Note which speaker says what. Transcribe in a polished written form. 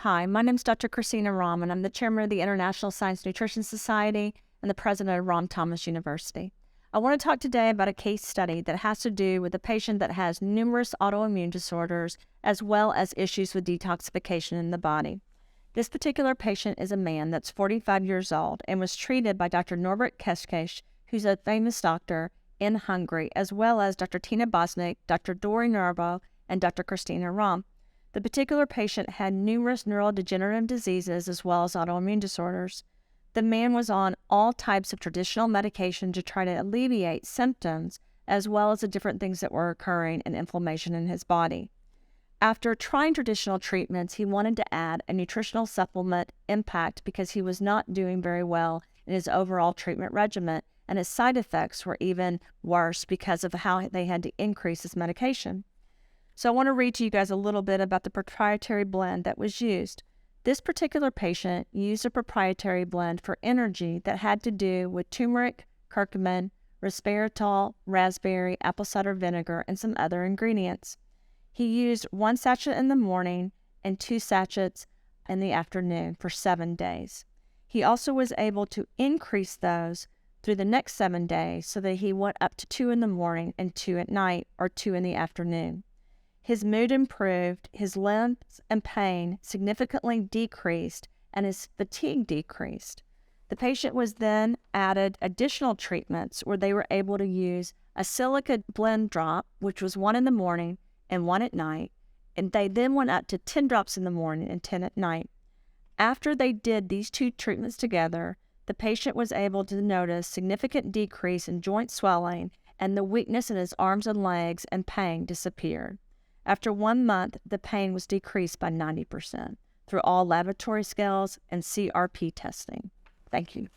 Speaker 1: Hi, my name is Dr. Christina Rahm, and I'm the chairman of the International Science Nutrition Society and the president of Rahm Thomas University. I want to talk today about a case study that has to do with a patient that has numerous autoimmune disorders as well as issues with detoxification in the body. This particular patient is a man that's 45 years old and was treated by Dr. Norbert Keskes, who's a famous doctor in Hungary, as well as Dr. Tina Bosnick, Dr. Dori Nervo, and Dr. Christina Rahm. The particular patient had numerous neurodegenerative diseases as well as autoimmune disorders. The man was on all types of traditional medication to try to alleviate symptoms as well as the different things that were occurring and inflammation in his body. After trying traditional treatments, he wanted to add a nutritional supplement impact because he was not doing very well in his overall treatment regimen, and his side effects were even worse because of how they had to increase his medication. So I want to read to you guys a little bit about the proprietary blend that was used. This particular patient used a proprietary blend for energy that had to do with turmeric, curcumin, resveratrol, raspberry, apple cider vinegar, and some other ingredients. He used 1 sachet in the morning and 2 sachets in the afternoon for 7 days. He also was able to increase those through the next 7 days so that he went up to 2 in the morning and 2 at night or 2 in the afternoon. His mood improved, his limbs and pain significantly decreased, and his fatigue decreased. The patient was then added additional treatments where they were able to use a silica blend drop, which was 1 in the morning and 1 at night, and they then went up to 10 drops in the morning and 10 at night. After they did these 2 treatments together, the patient was able to notice significant decrease in joint swelling, and the weakness in his arms and legs and pain disappeared. After 1 month, the pain was decreased by 90% through all laboratory scales and CRP testing. Thank you.